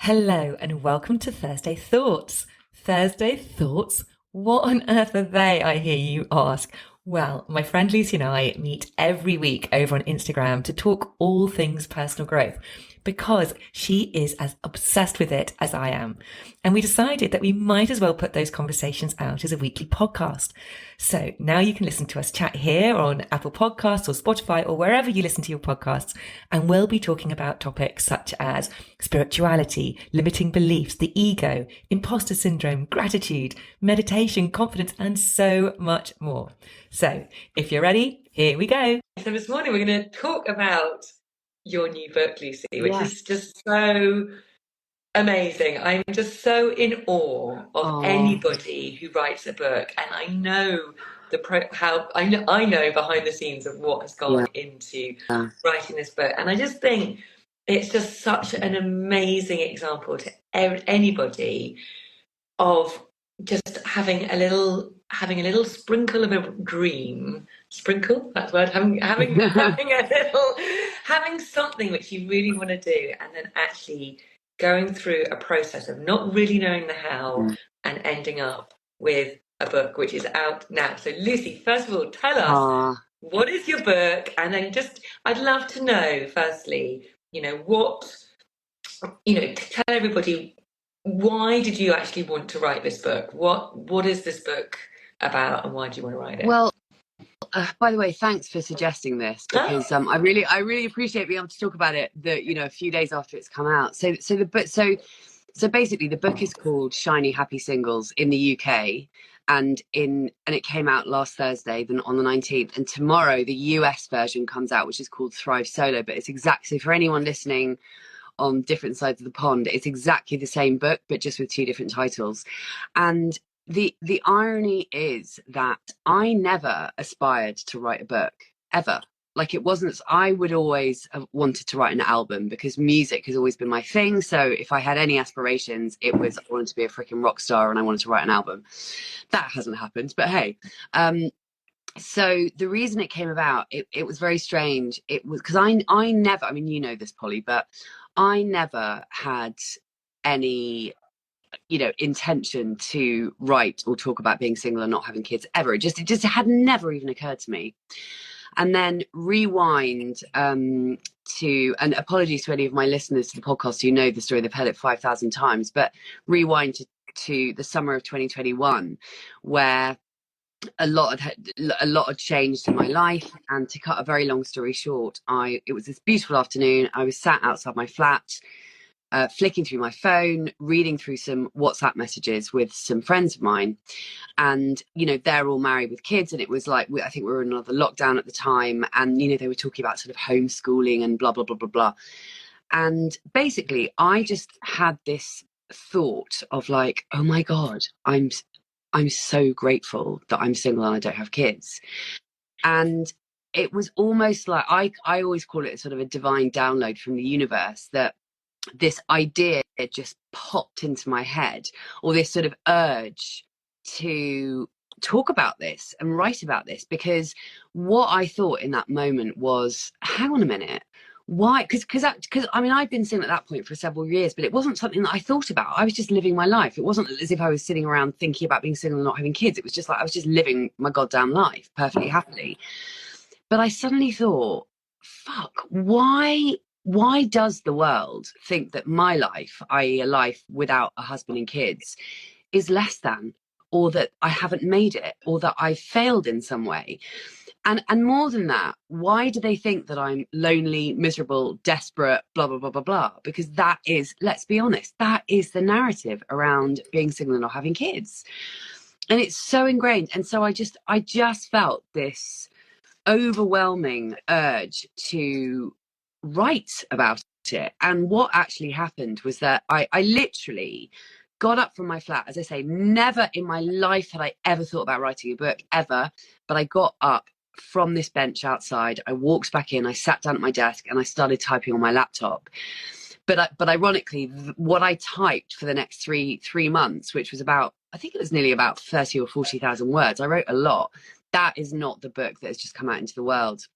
Hello and welcome to Thursday Thoughts. Thursday Thoughts? What on earth are they, I hear you ask? Well, my friend Lucy and I meet every week over on Instagram to talk all things personal growth because she is as obsessed with it as I am. And we decided that we might as well put those conversations out as a weekly podcast. So now you can listen to us chat here on Apple Podcasts or Spotify or wherever you listen to your podcasts. And we'll be talking about topics such as spirituality, limiting beliefs, the ego, imposter syndrome, gratitude, meditation, confidence, and so much more. So if you're ready, here we go. So this morning we're going to talk about your new book, Lucy, which is just so amazing. I'm just so in awe of anybody who writes a book, and I know I know behind the scenes of what has gone into writing this book, and I just think it's just such an amazing example to anybody of just having a little sprinkle of a dream. Sprinkle, that's word. Having having something which you really want to do, and then actually going through a process of not really knowing the how and ending up with a book which is out now. So Lucy, first of all, tell us what is your book, and then I'd love to know firstly, tell everybody, why did you actually want to write this book? What is this book about, and why do you want to write it? Well, by the way, thanks for suggesting this, because I really appreciate being able to talk about it. A few days after it's come out. So basically, the book is called Shiny Happy Singles in the UK, and it came out last Thursday, then on the 19th, and tomorrow the US version comes out, which is called Thrive Solo. But it's exactly, for anyone listening on different sides of the pond, it's exactly the same book, but just with two different titles. And the irony is that I never aspired to write a book, ever. Like, it wasn't, I would always have wanted to write an album because music has always been my thing. So if I had any aspirations, it was I wanted to be a freaking rock star and I wanted to write an album. That hasn't happened, but hey. So the reason it came about, it was very strange. It was because I never, I mean, you know this, Polly, but I never had any intention to write or talk about being single and not having kids ever. It just had never even occurred to me. And then rewind to, and apologies to any of my listeners to the podcast who know the story, they've heard it 5,000 times, but rewind to the summer of 2021, where a lot had changed in my life. And to cut a very long story short, it was this beautiful afternoon. I was sat outside my flat, flicking through my phone, reading through some WhatsApp messages with some friends of mine, and they're all married with kids, and it was like, I think we were in another lockdown at the time, and they were talking about sort of homeschooling and blah blah blah blah blah. And basically I just had this thought of like, oh my god, I'm so grateful that I'm single and I don't have kids. And it was almost like, I always call it sort of a divine download from the universe, that this idea just popped into my head, or this sort of urge to talk about this and write about this. Because what I thought in that moment was, hang on a minute, why? Because I mean, I'd been single at that point for several years, but it wasn't something that I thought about. I was just living my life. It wasn't as if I was sitting around thinking about being single and not having kids. It was just like I was just living my goddamn life perfectly happily. But I suddenly thought, fuck, why does the world think that my life, i.e. a life without a husband and kids, is less than, or that I haven't made it, or that I failed in some way? And more than that, why do they think that I'm lonely, miserable, desperate, blah, blah, blah, blah, blah? Because that is, let's be honest, that is the narrative around being single and not having kids. And it's so ingrained. And so I just felt this overwhelming urge to write about it. And what actually happened was that I literally got up from my flat. As I say, never in my life had I ever thought about writing a book, ever. But I got up from this bench outside, I walked back in, I sat down at my desk and I started typing on my laptop. But ironically, what I typed for the next three months, which was about, I think it was nearly about 30 or 40,000 words, I wrote a lot. That is not the book that has just come out into the world.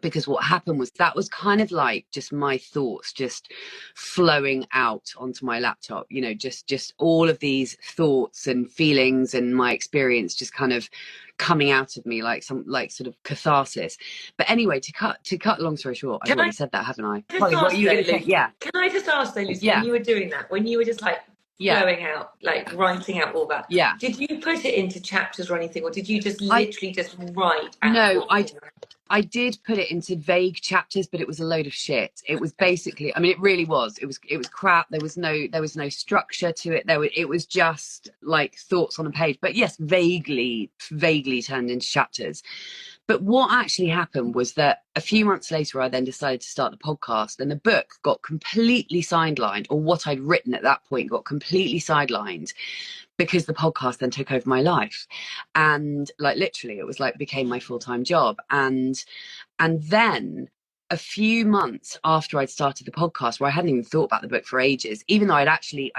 because what happened was that was kind of like just my thoughts just flowing out onto my laptop, you know, just all of these thoughts and feelings and my experience just kind of coming out of me like some like sort of catharsis. But anyway, to cut a long story short, I've already said that, haven't I? Holly, what are you going to say? Yeah. Can I just ask though, Lucy, Yeah. when you were doing that, when you were just like Yeah. flowing out, like writing out all that, Yeah. did you put it into chapters or anything, or did you just literally just write out? No, I did put it into vague chapters, but it was a load of shit. It was basically, I mean, it really was. It was crap. There was no structure to it. It was just like thoughts on a page. But yes, vaguely turned into chapters. But what actually happened was that a few months later, I then decided to start the podcast, and the book got completely sidelined, or what I'd written at that point got completely sidelined, because the podcast then took over my life. And like literally it was like became my full-time job. And then a few months after I'd started the podcast, where I hadn't even thought about the book for ages, even though I'd actually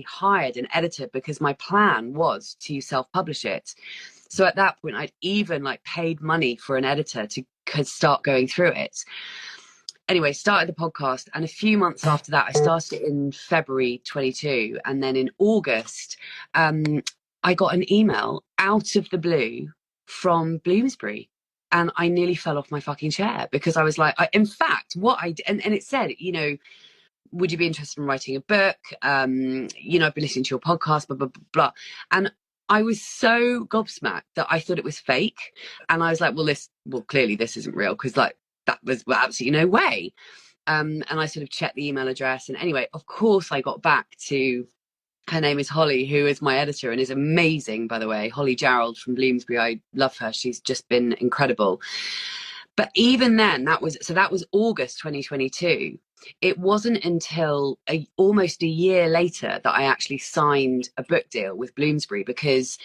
hired an editor because my plan was to self-publish it. So at that point I'd even like paid money for an editor to start going through it. Anyway, started the podcast, and a few months after that, I started it in February 22, and then in August, I got an email out of the blue from Bloomsbury, and I nearly fell off my fucking chair, because I was like, in fact, and it said, you know, would you be interested in writing a book? You know, I've been listening to your podcast, blah, blah, blah, blah. And I was so gobsmacked that I thought it was fake. And I was like, well, clearly this isn't real, because like, that was absolutely no way. And I sort of checked the email address. And anyway, of course, I got back to, her name is Holly, who is my editor and is amazing, by the way. Holly Gerald from Bloomsbury. I love her. She's just been incredible. But even then, that was August 2022. It wasn't until almost a year later that I actually signed a book deal with Bloomsbury, because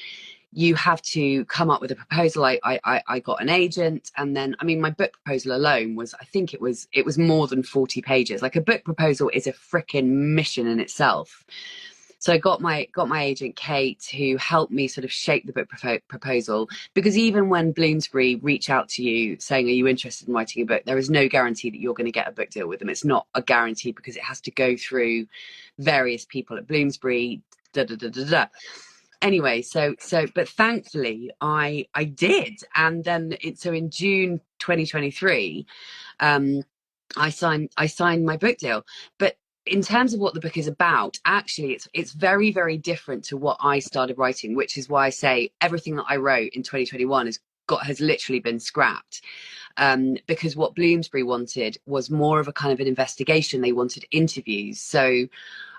you have to come up with a proposal. I got an agent, and then, I mean, my book proposal alone was, I think it was more than 40 pages. Like, a book proposal is a freaking mission in itself. So I got my agent, Kate, who helped me sort of shape the book proposal, because even when Bloomsbury reach out to you saying, are you interested in writing a book, there is no guarantee that you're going to get a book deal with them. It's not a guarantee, because it has to go through various people at Bloomsbury, Anyway, but thankfully I did. And then so in June 2023, I signed my book deal. But in terms of what the book is about, actually it's very, very different to what I started writing, which is why I say everything that I wrote in 2021 has literally been scrapped. Because what Bloomsbury wanted was more of a kind of an investigation. They wanted interviews. So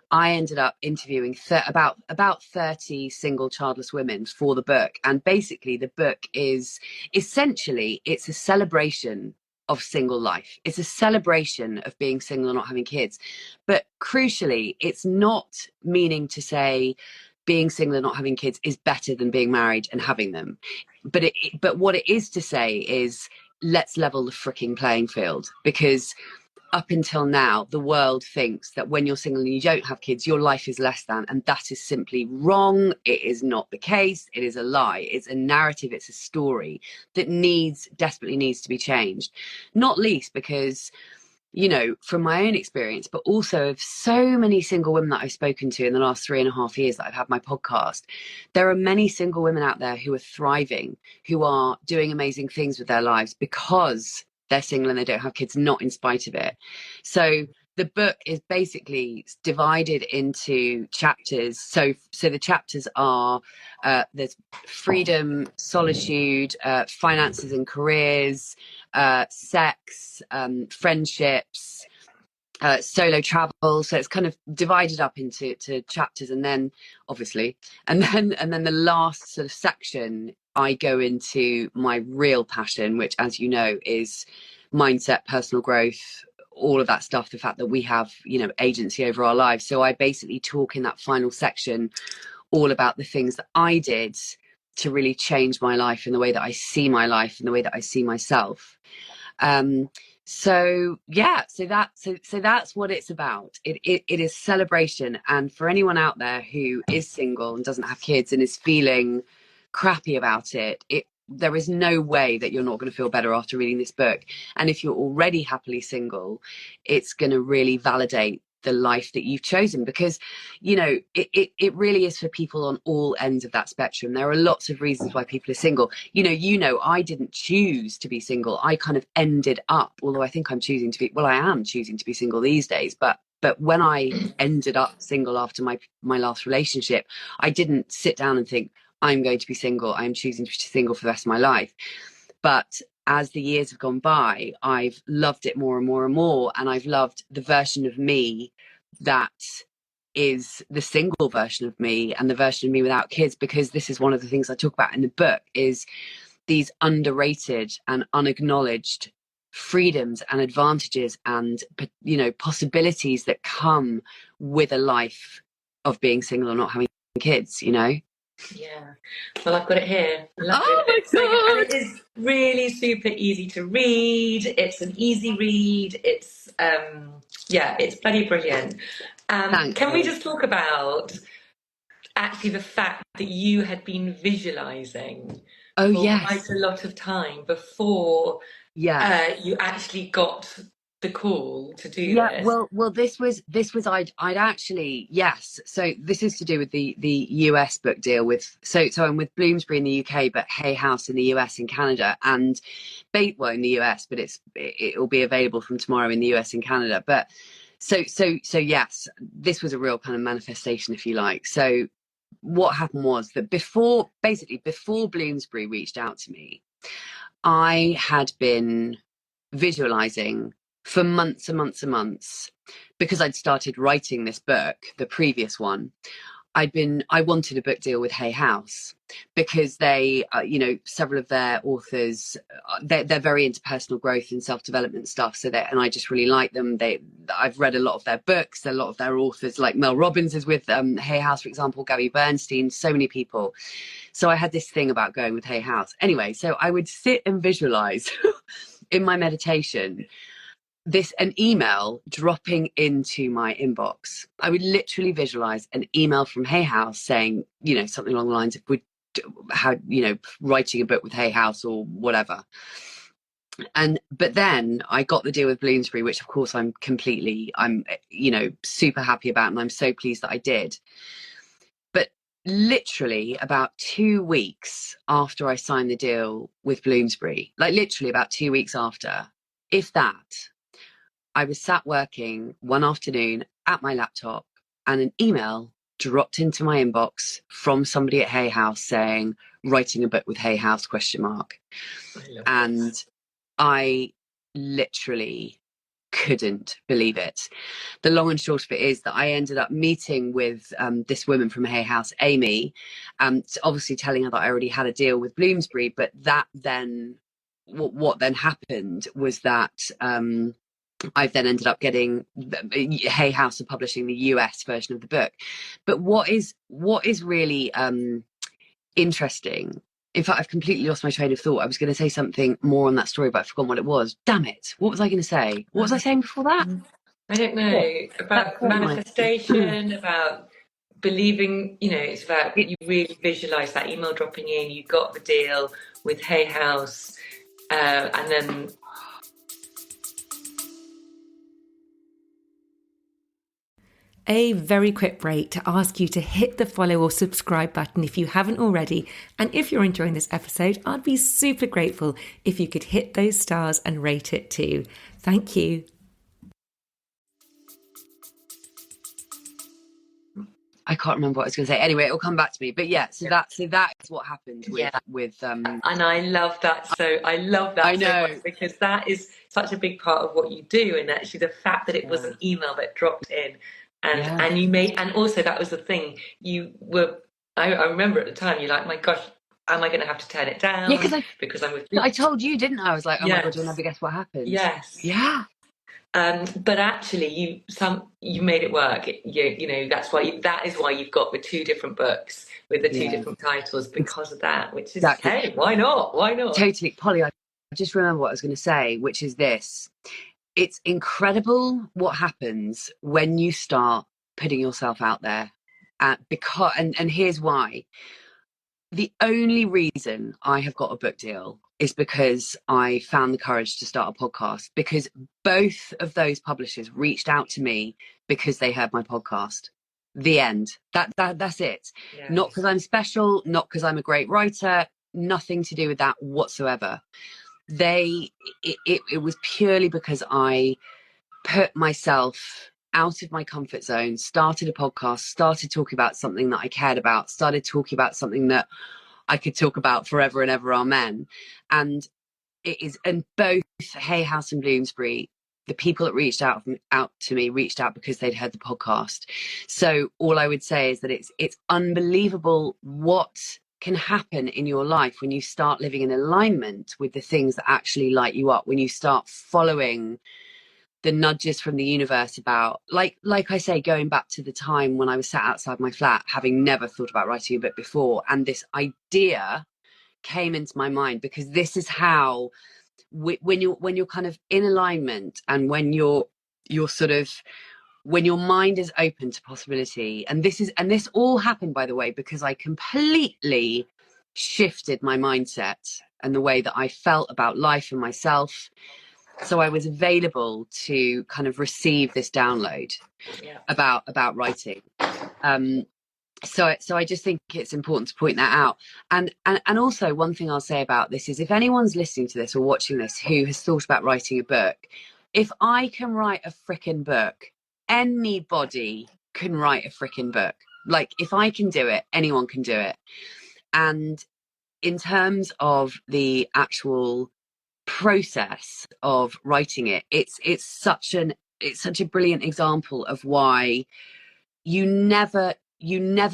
I ended up interviewing about 30 single childless women for the book. And basically the book is essentially, it's a celebration of single life. It's a celebration of being single and not having kids. But crucially, it's not meaning to say being single and not having kids is better than being married and having them. But what it is to say is, let's level the freaking playing field, because up until now, the world thinks that when you're single and you don't have kids, your life is less than, and that is simply wrong. It is not the case. It is a lie. It's a narrative. It's a story that desperately needs to be changed, not least because, you know, from my own experience, but also of so many single women that I've spoken to in the last 3.5 years that I've had my podcast. There are many single women out there who are thriving, who are doing amazing things with their lives because they're single and they don't have kids, not in spite of it. So the book is basically divided into chapters. So the chapters are, there's freedom, solitude, finances and careers, sex, friendships, solo travel. So it's kind of divided up into chapters, and then obviously, and then the last sort of section, I go into my real passion, which, as you know, is mindset, personal growth, all of that stuff, the fact that we have, you know, agency over our lives. So I basically talk in that final section all about the things that I did to really change my life and the way that I see my life and the way that I see myself. So that's what it's about. It is celebration. And for anyone out there who is single and doesn't have kids and is feeling crappy about it, there is no way that you're not going to feel better after reading this book. And if you're already happily single, it's going to really validate the life that you've chosen, because it really is for people on all ends of that spectrum. There are lots of reasons why people are single. I didn't choose to be single. I kind of ended up, although I think I am choosing to be single these days, but when I ended up single after my last relationship, I didn't sit down and think, I'm going to be single, I'm choosing to be single for the rest of my life. But as the years have gone by, I've loved it more and more and more. And I've loved the version of me that is the single version of me, and the version of me without kids, because this is one of the things I talk about in the book, is these underrated and unacknowledged freedoms and advantages and possibilities that come with a life of being single or not having kids. Yeah, well, I've got it here. Oh my God. And it is really super easy to read. It's an easy read. It's it's bloody brilliant. Can we just talk about actually the fact that you had been visualizing for quite a lot of time before you actually got the call to do this? Well, this was I'd actually, yes. So this is to do with the US book deal with, so I'm with Bloomsbury in the UK, but Hay House in the US and Canada, and Batewell in the US, but it'll be available from tomorrow in the US and Canada. But so yes, this was a real kind of manifestation, if you like. So what happened was that before Bloomsbury reached out to me, I had been visualizing for months and months and months, because I'd started writing this book, the previous one. I wanted a book deal with Hay House, because they, several of their authors, they're very into personal growth and self-development stuff. And I just really like them. I've read a lot of their books. A lot of their authors, like Mel Robbins is with Hay House, for example, Gabby Bernstein, so many people. So I had this thing about going with Hay House. Anyway, so I would sit and visualize in my meditation an email dropping into my inbox. I would literally visualize an email from Hay House saying, something along the lines of, writing a book with Hay House or whatever. But then I got the deal with Bloomsbury, which of course I'm super happy about, and I'm so pleased that I did. But literally about 2 weeks after I signed the deal with Bloomsbury, like literally about 2 weeks after, if that, I was sat working one afternoon at my laptop, and an email dropped into my inbox from somebody at Hay House saying, writing a book with Hay House, ? And I literally couldn't believe it. The long and short of it is that I ended up meeting with this woman from Hay House, Amy, obviously telling her that I already had a deal with Bloomsbury. But that then, what then happened was that I've then ended up getting Hay House are publishing the US version of the book. But what is really interesting, in fact, I've completely lost my train of thought. I was going to say something more on that story, but I've forgotten what it was. Damn it. What was I going to say? What was I saying before that? I don't know. About manifestation, about believing, it's about you really visualize that email dropping in, you got the deal with Hay House, and then... A very quick break to ask you to hit the follow or subscribe button if you haven't already. And if you're enjoying this episode, I'd be super grateful if you could hit those stars and rate it too. Thank you. I can't remember what I was going to say. Anyway, it'll come back to me. But yeah, so that is what happened with and I love that. So I love that. I know, so much, because that is such a big part of what you do, and actually the fact that it was an email that dropped in, and you made, and also that was the thing you were. I remember at the time you're like, my gosh, am I going to have to turn it down? Yeah, because I'm with. I told you, didn't I? I was like, oh my God, you'll never guess what happened. Yes. Yeah. But actually, you made it work. That is why you've got the two different books with the two different titles, because of that. Which is hey, why not? Why not? Totally, Polly. I just remember what I was going to say, which is this: it's incredible what happens when you start putting yourself out there, and here's why. The only reason I have got a book deal is because I found the courage to start a podcast, because both of those publishers reached out to me because they heard my podcast. The end. That's it. Yes. Not because I'm special, not because I'm a great writer, nothing to do with that whatsoever. It was purely because I put myself out of my comfort zone, started a podcast, started talking about something that I cared about, started talking about something that I could talk about forever and ever, amen. And it is, and both Hay House and Bloomsbury, the people that reached out to me reached out because they'd heard the podcast. So all I would say is that it's unbelievable what can happen in your life when you start living in alignment with the things that actually light you up, when you start following the nudges from the universe about, like I say, going back to the time when I was sat outside my flat, having never thought about writing a book before, and this idea came into my mind, because this is how when you're kind of in alignment, and when you're sort of, when your mind is open to possibility. And this all happened, by the way, because I completely shifted my mindset and the way that I felt about life and myself. So I was available to kind of receive this download about writing. So I just think it's important to point that out. And also, one thing I'll say about this is, if anyone's listening to this or watching this who has thought about writing a book, if I can write a frickin' book, anybody can write a frickin' book. Like, if I can do it, anyone can do it. And in terms of the actual process of writing it, it's such a brilliant example of why you never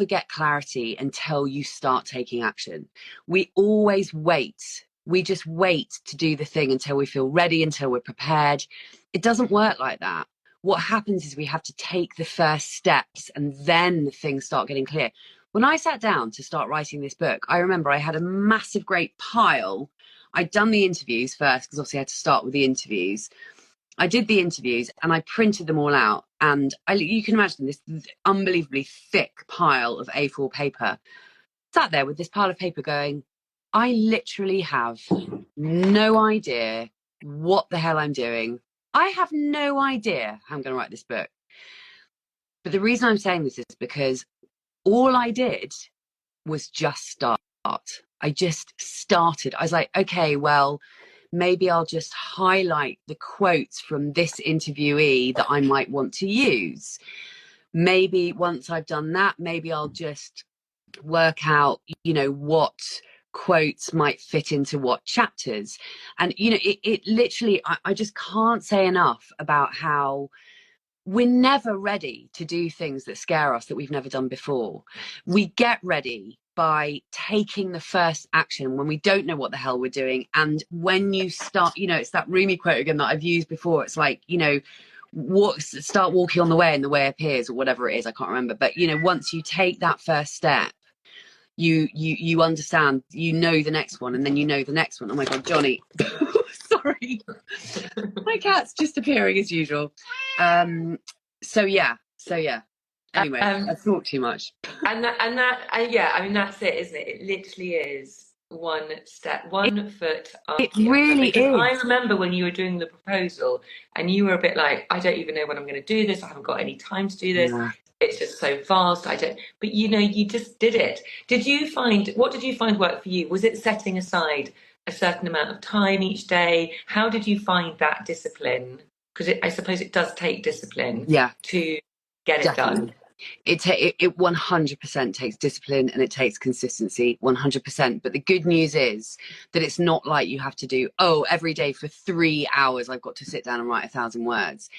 get clarity until you start taking action. We always wait. We just wait to do the thing until we feel ready, until we're prepared. It doesn't work like that. What happens is we have to take the first steps, and then things start getting clear. When I sat down to start writing this book, I remember I had a massive, great pile. I'd done the interviews first, because obviously I had to start with the interviews. I did the interviews and I printed them all out. And you can imagine this unbelievably thick pile of A4 paper. Sat there with this pile of paper going, I literally have no idea what the hell I'm doing. I have no idea how I'm going to write this book. But the reason I'm saying this is because all I did was just start. I just started. I was like, okay, well, maybe I'll just highlight the quotes from this interviewee that I might want to use. Maybe once I've done that, maybe I'll just work out, what quotes might fit into what chapters. And, it literally, I just can't say enough about how we're never ready to do things that scare us, that we've never done before. We get ready by taking the first action when we don't know what the hell we're doing. And when you start, it's that Rumi quote again that I've used before. It's like, start walking on the way and the way appears, or whatever it is. I can't remember. But, once you take that first step, you understand, the next one, and then the next one. Oh my God, Johnny. Sorry. My cat's just appearing as usual. So yeah. Anyway, I've talked too much. And that's it, isn't it? It literally is one step, one foot up. It really is. I remember when you were doing the proposal and you were a bit like, I don't even know when I'm going to do this. I haven't got any time to do this. Yeah. It's just so vast. But you just did it. What did you find worked for you? Was it setting aside a certain amount of time each day? How did you find that discipline? Because I suppose it does take discipline to get it done. It 100% takes discipline, and it takes consistency, 100%. But the good news is that it's not like you have to do, every day for 3 hours I've got to sit down and write 1,000 words.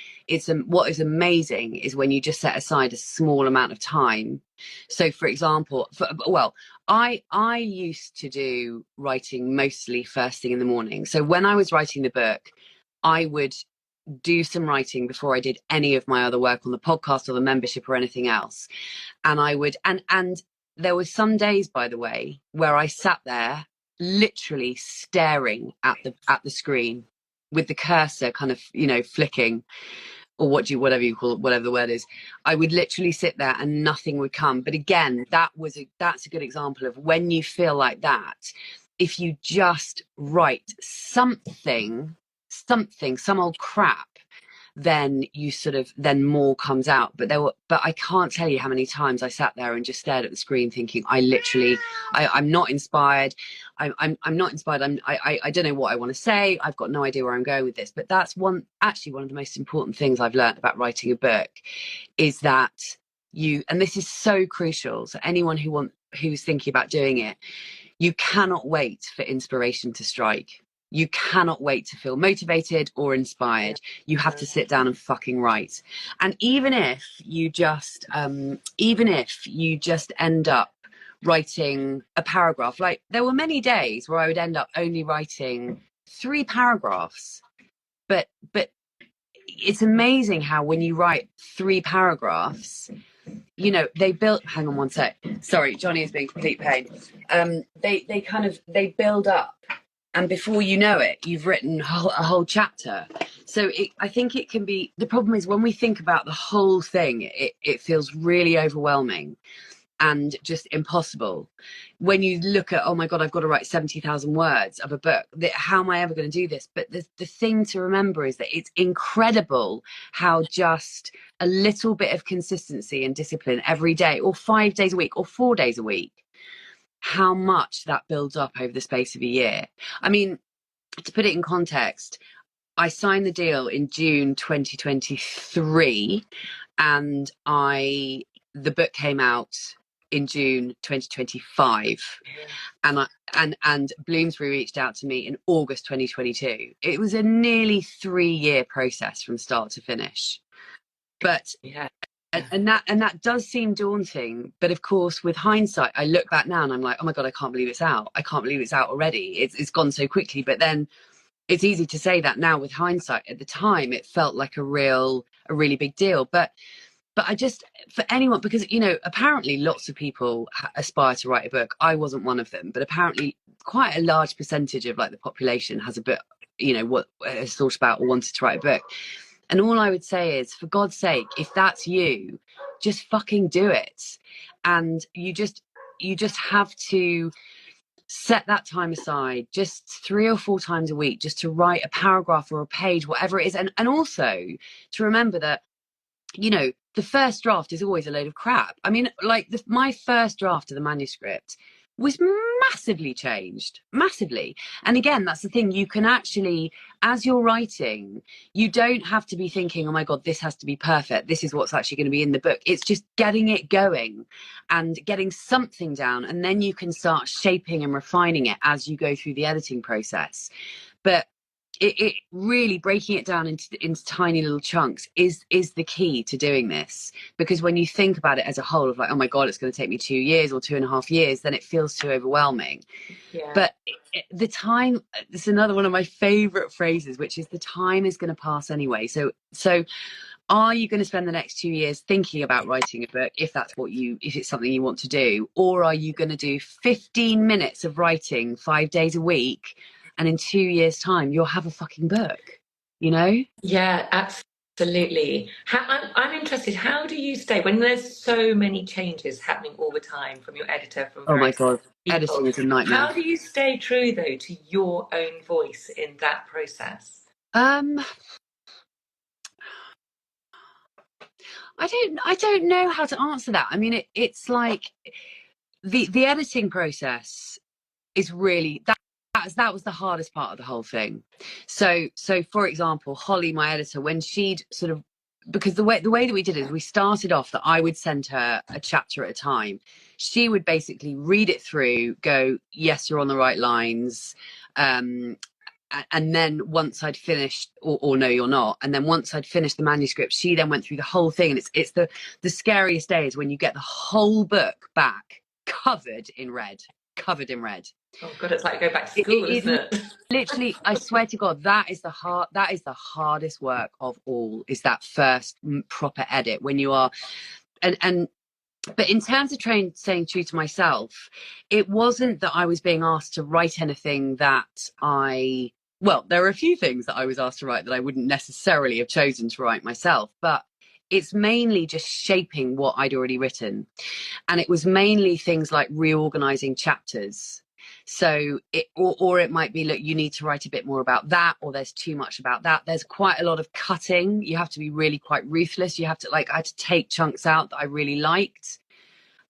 What is amazing is when you just set aside a small amount of time. So for example, I used to do writing mostly first thing in the morning. So when I was writing the book, I would do some writing before I did any of my other work on the podcast or the membership or anything else. And I would, and there were some days, by the way, where I sat there literally staring at the screen with the cursor kind of, flicking. or whatever you call it, whatever the word is, I would literally sit there and nothing would come. But again, that's a good example of when you feel like that, if you just write something, some old crap, then then more comes out. But I can't tell you how many times I sat there and just stared at the screen thinking, I'm not inspired. I'm not inspired. I don't know what I want to say. I've got no idea where I'm going with this. But that's one of the most important things I've learned about writing a book, is that and this is so crucial. So anyone who's thinking about doing it, you cannot wait for inspiration to strike. You cannot wait to feel motivated or inspired. You have to sit down and fucking write. And even if you just end up writing a paragraph, like there were many days where I would end up only writing 3 paragraphs, but it's amazing how when you write 3 paragraphs, you know, hang on one sec. Sorry, Johnny is being a complete pain. They build up. And before you know it, you've written a whole chapter. So I think it can be, the problem is when we think about the whole thing, it feels really overwhelming and just impossible. When you look at, oh my God, I've got to write 70,000 words of a book. How am I ever going to do this? But the thing to remember is that it's incredible how just a little bit of consistency and discipline every day, or 5 days a week, or 4 days a week, how much that builds up over the space of a year. I mean, to put it in context, I signed the deal in June 2023, and the book came out in June 2025, and Bloomsbury reached out to me in August 2022. It was a nearly 3-year process from start to finish. But yeah. And that does seem daunting, but of course, with hindsight, I look back now and I'm like, oh my God, I can't believe it's out. I can't believe it's out already. It's gone so quickly. But then it's easy to say that now with hindsight. At the time, it felt like a really big deal. But I just, for anyone, because, you know, apparently lots of people aspire to write a book. I wasn't one of them, but apparently quite a large percentage of like the population has a book, you know, what has thought about or wanted to write a book. And all I would say is, for God's sake, if that's you, just fucking do it. And you just have to set that time aside, just 3 or 4 times a week, just to write a paragraph or a page, whatever it is. And also to remember that, you know, the first draft is always a load of crap. I mean, like my first draft of the manuscript was massively changed, massively. And again, that's the thing, you can actually, as you're writing, you don't have to be thinking, oh my God, this has to be perfect, this is what's actually going to be in the book. It's just getting it going and getting something down, and then you can start shaping and refining it as you go through the editing process. But it really, breaking it down into tiny little chunks is the key to doing this. Because when you think about it as a whole, of like, oh my God, it's going to take me 2 years or 2.5 years, then it feels too overwhelming. Yeah. But the time, it's another one of my favorite phrases, which is, the time is going to pass anyway. So are you going to spend the next 2 years thinking about writing a book, if it's something you want to do? Or are you going to do 15 minutes of writing 5 days a week, and in 2 years' time, you'll have a fucking book, you know? Yeah, absolutely. I'm interested, how do you stay, when there's so many changes happening all the time from your editor, from oh my God, people, editing is a nightmare. How do you stay true, though, to your own voice in that process? I don't know how to answer that. I mean, it's like the editing process is really, that was the hardest part of the whole thing. So for example, Holly, my editor, when she'd sort of, because the way that we did it is, we started off that I would send her a chapter at a time. She would basically read it through, go, yes, you're on the right lines. And then once I'd finished, or no, you're not. And then once I'd finished the manuscript, she then went through the whole thing. And it's the scariest days when you get the whole book back covered in red. Oh God, it's like go back to school, isn't it? Literally, I swear to God, that is the hardest work of all, is that first proper edit, when you are, but in terms of staying true to myself, it wasn't that I was being asked to write anything that I well, there are a few things that I was asked to write that I wouldn't necessarily have chosen to write myself, but it's mainly just shaping what I'd already written. And it was mainly things like reorganizing chapters. So or it might be, look, you need to write a bit more about that, or there's too much about that. There's quite a lot of cutting. You have to be really quite ruthless. You have to, like, I had to take chunks out that I really liked,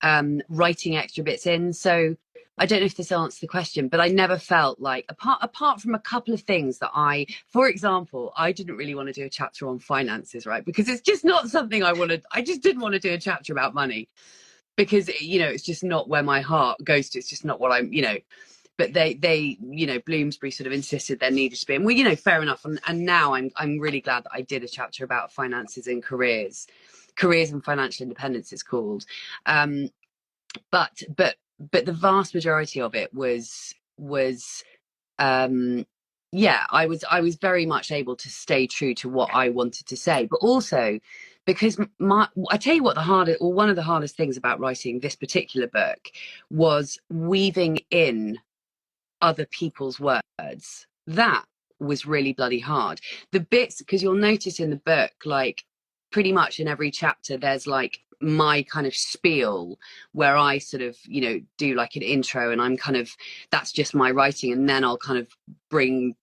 writing extra bits in. So I don't know if this answers the question, but I never felt like, apart from a couple of things that for example, I didn't really want to do a chapter on finances, right? Because it's just not something I just didn't want to do a chapter about money, because, you know, it's just not where my heart goes to. It's just not what I'm, you know, but they, you know, Bloomsbury sort of insisted there needed to be, and well, you know, fair enough. And now I'm really glad that I did a chapter about finances and careers and financial independence, it's called. But the vast majority of it was yeah, I was very much able to stay true to what I wanted to say, but also because I tell you what, one of the hardest things about writing this particular book was weaving in other people's words. That was really bloody hard. The bits, because you'll notice in the book, like pretty much in every chapter, there's like my kind of spiel where I sort of, you know, do like an intro, and I'm kind of, that's just my writing, and then I'll kind of bring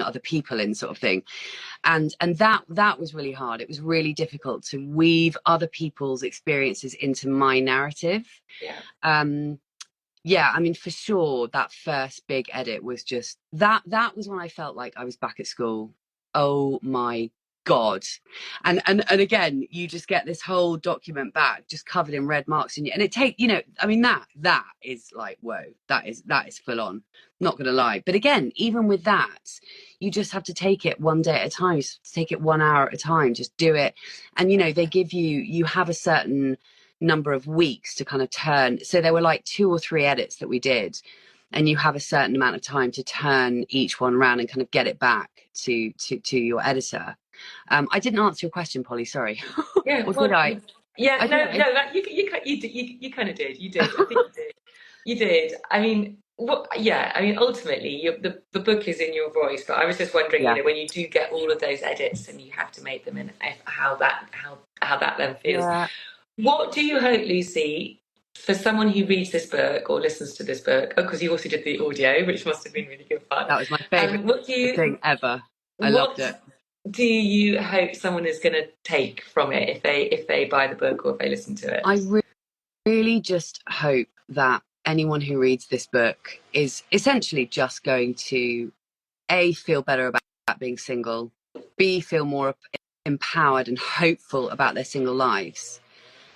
other people in, sort of thing. And that was really hard. It was really difficult to weave other people's experiences into my narrative. Yeah, I mean, for sure, that first big edit was just that was when I felt like I was back at school. Oh my God. And again, you just get this whole document back just covered in red marks, and it take, you know, I mean, that is like, whoa, that is full on, not gonna lie. But again, even with that, you just have to take it one day at a time, take it 1 hour at a time, just do it. And, you know, they give you have a certain number of weeks to kind of turn. So there were like 2 or 3 edits that we did, and you have a certain amount of time to turn each one around and kind of get it back to your editor. I didn't answer your question, Polly, sorry. Yeah, Or did I? Yeah, no, you kind of did. You did. I think you did. You did. I mean, yeah. I mean, ultimately, the book is in your voice. But I was just wondering, Yeah. you know, when you do get all of those edits and you have to make them, and how that then feels. Yeah. What do you hope, Lucy, for someone who reads this book or listens to this book? Oh, because you also did the audio, which must have been really good fun. That was my favourite thing ever. I loved it. Do you hope someone is going to take from it if they buy the book or if they listen to it? I really just hope that anyone who reads this book is essentially just going to A, feel better about being single, B, feel more empowered and hopeful about their single lives,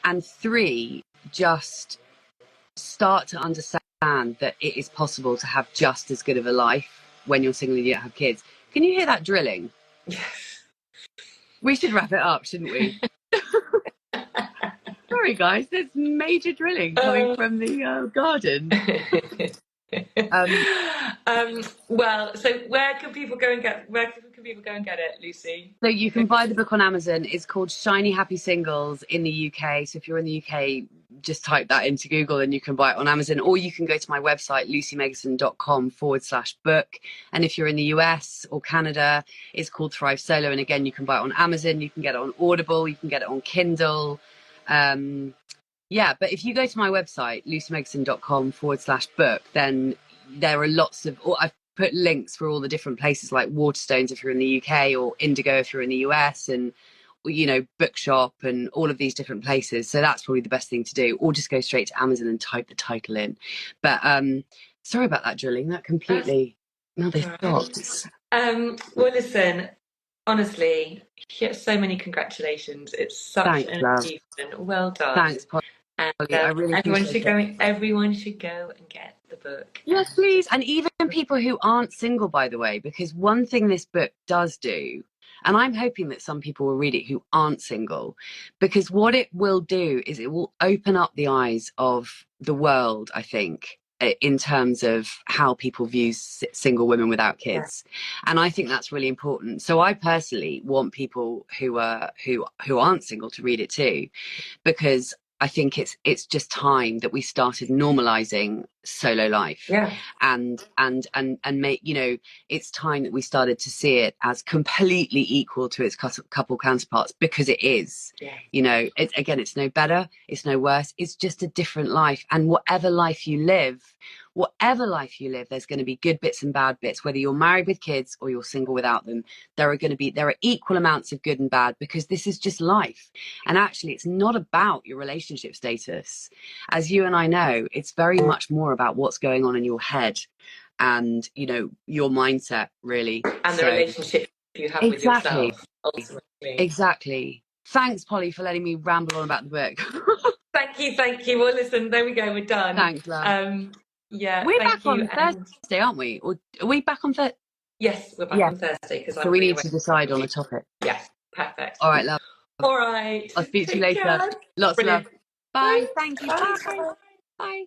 and 3, just start to understand that it is possible to have just as good of a life when you're single and you don't have kids. Can you hear that drilling? Yes. We should wrap it up, shouldn't we? Sorry, guys, there's major drilling coming from the garden. Well, so where can people go and get it, Lucy? So you can buy the book on Amazon. It's called Shiny Happy Singles in the UK. So if you're in the UK, just type that into Google and you can buy it on Amazon, or you can go to my website, lucymegison.com/book. And if you're in the US or Canada, it's called Thrive Solo. And again, you can buy it on Amazon. You can get it on Audible. You can get it on Kindle. Yeah, but if you go to my website, lucymegison.com/book, then there are lots of, I've put links for all the different places like Waterstones if you're in the UK, or Indigo if you're in the US, and, you know, Bookshop and all of these different places. So that's probably the best thing to do, or just go straight to Amazon and type the title in. But sorry about that drilling, that completely, now they stopped. Well, listen, honestly, so many congratulations. It's such an achievement. Well done. Thanks, Polly. And, I really everyone should go and get the book. Yes, please. And even people who aren't single, by the way, because one thing this book does do, and I'm hoping that some people will read it who aren't single, because what it will do is it will open up the eyes of the world, I think, in terms of how people view single women without kids. Yeah. And I think that's really important. So I personally want people who aren't single to read it too, because I think it's just time that we started normalizing solo life. Yeah. And make, you know, it's time that we started to see it as completely equal to its couple counterparts, because it is. Yeah. You know, it's no better, it's no worse, it's just a different life. And whatever life you live, there's going to be good bits and bad bits, whether you're married with kids or you're single without them. There are equal amounts of good and bad, because this is just life. And actually, it's not about your relationship status. As you and I know, it's very much more about what's going on in your head and, you know, your mindset, really. And the relationship you have with yourself, ultimately. Exactly. Thanks, Polly, for letting me ramble on about the book. Thank you. Well, listen, there we go. We're done. Thanks, love. Yeah, we're thank back you. on Thursday, aren't we? Or are we back on Thursday? Yes, we're back on Thursday. So we need to decide on a topic. Yes, perfect. All right, love. All right. I'll speak to you later. Care. Lots of love. Bye. Bye. Thank you. Bye. Bye. Bye.